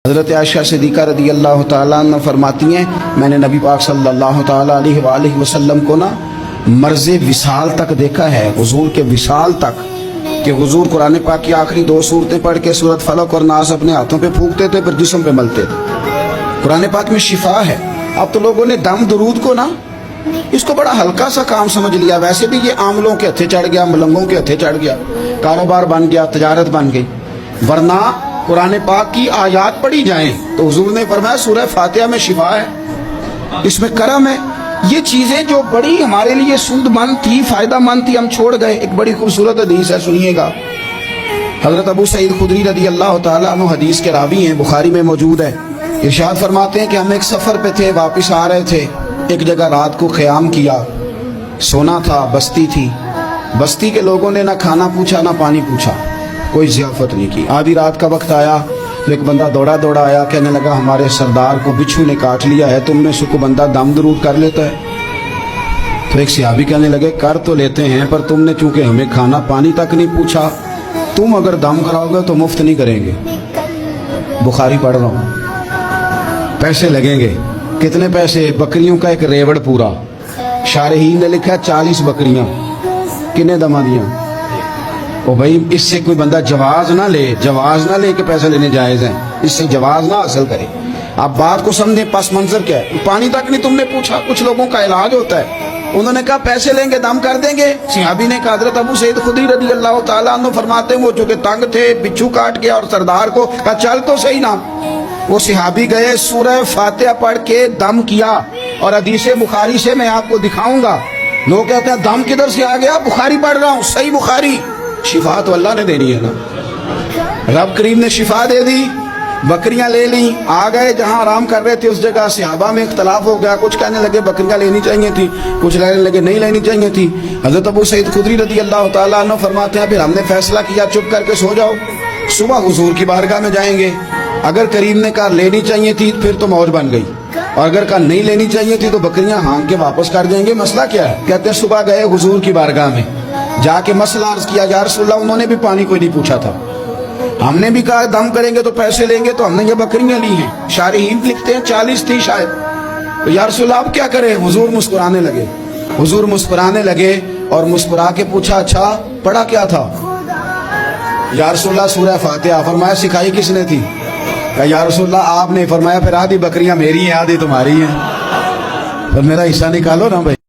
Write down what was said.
حضرت عائشہ صدیقہ رضی اللہ تعالیٰ عنہ فرماتی ہیں میں نے نبی پاک صلی اللہ تعالیٰ علیہ وآلہ وسلم کو مرض وصال تک دیکھا ہے، حضور کے وصال تک، کہ حضور قرآن پاک کی آخری 2 سورتیں پڑھ کے سورۃ فلق اور ناس اپنے ہاتھوں پہ پھونکتے تھے، پھر جسم پہ ملتے تھے۔ قرآن پاک میں شفا ہے۔ اب تو لوگوں نے دم درود کو اس کو بڑا ہلکا سا کام سمجھ لیا۔ ویسے بھی یہ عاملوں کے ہتھے چڑھ گیا، ملنگوں کے ہتھے چڑھ گیا، کاروبار بن گیا، تجارت بن گئی۔ ورنہ قرآن پاک کی آیات پڑھی جائیں تو حضور نے فرمایا سورہ فاتحہ میں شفا ہے، اس میں کرم ہے۔ یہ چیزیں جو بڑی ہمارے لیے سود مند تھی، فائدہ مند تھی، ہم چھوڑ گئے۔ ایک بڑی خوبصورت حدیث ہے، سنیے گا۔ حضرت ابو سعید خدری رضی اللہ تعالیٰ عنہ حدیث کے راوی ہیں، بخاری میں موجود ہے۔ ارشاد فرماتے ہیں کہ ہم ایک سفر پہ تھے، واپس آ رہے تھے، ایک جگہ رات کو قیام کیا، سونا تھا، بستی تھی۔ بستی کے لوگوں نے نہ کھانا پوچھا نہ پانی پوچھا، کوئی ضیافت نہیں کی۔ آدھی رات کا وقت آیا تو ایک بندہ دوڑا دوڑا آیا، کہنے لگا ہمارے سردار کو بچھو نے کاٹ لیا ہے، تم میں سے کوئی بندہ دم درود کر لیتا ہے؟ تو ایک صحابی کہنے لگے کر تو لیتے ہیں، پر تم نے چونکہ ہمیں کھانا پانی تک نہیں پوچھا، تم اگر دم کراؤ گے تو مفت نہیں کریں گے۔ بخاری پڑھ رہا ہوں۔ پیسے لگیں گے۔ کتنے پیسے؟ بکریوں کا ایک ریوڑ پورا۔ شارحین نے لکھا 40 بکریاں۔ کنے دما دیا؟ او بھائی اس سے کوئی بندہ جواز نہ لے کہ پیسے لینے جائز ہیں، اس سے جواز نہ حاصل کرے۔ آپ بات کو سمجھیں، پس منظر کیا ہے؟ پانی تک نہیں تم نے پوچھا۔ کچھ لوگوں کا علاج ہوتا ہے، انہوں نے کہا پیسے لیں گے دم کر دیں گے۔ صحابی نے کہا حضرت ابو سعید خدری رضی اللہ تعالیٰ عنہ فرماتے ہیں وہ چونکہ تنگ تھے، بچھو کاٹ گیا، اور سردار کو کہا چل تو صحیح نا۔ وہ صحابی گئے، سورہ فاتحہ پڑھ کے دم کیا، اور حدیث بخاری سے میں آپ کو دکھاؤں گا۔ لوگ کہتے ہیں دم کدھر سے آ گیا؟ بخاری پڑھ رہا ہوں، صحیح بخاری۔ شفا تو اللہ نے دینی ہے نا، رب کریم نے شفا دے دی۔ بکریاں لے لیں، آ گئے جہاں آرام کر رہے تھے اس جگہ۔ صحابہ میں اختلاف ہو گیا، کچھ کہنے لگے بکریاں لینی چاہیے تھی، کچھ کہنے لگے نہیں لینی چاہیے تھی۔ حضرت ابو سعید خدری رضی اللہ تعالیٰ عنہ فرماتے ہیں پھر ہم نے فیصلہ کیا چپ کر کے سو جاؤ، صبح حضور کی بارگاہ میں جائیں گے۔ اگر کریم نے کہا لینی چاہیے تھی پھر تو موج بن گئی، اور اگر کہا نہیں لینی چاہیے تھی تو بکریاں ہانک کے واپس کر دیں گے۔ مسئلہ کیا ہے؟ کہتے ہیں صبح گئے حضور کی بارگاہ میں، جا کے مسئلہ عرض کیا، یا رسول اللہ انہوں نے بھی پانی کوئی نہیں پوچھا تھا، ہم نے بھی کہا دم کریں گے تو پیسے لیں گے، تو ہم نے یہ بکریاں لی ہیں۔ شارحین لکھتے ہیں 40 تھی شاید۔ تو یا رسول اللہ اب کیا کریں؟ حضور مسکرانے لگے۔ حضور مسکرانے لگے اور مسکرا کے پوچھا اچھا پڑھا کیا تھا؟ یا رسول اللہ سورہ فاتحہ۔ فرمایا سکھائی کس نے تھی؟ کہ یا رسول اللہ آپ نے۔ فرمایا پھر آدھی بکریاں میری ہیں آدھی تمہاری ہیں، پھر میرا حصہ نکالو نا بھائی۔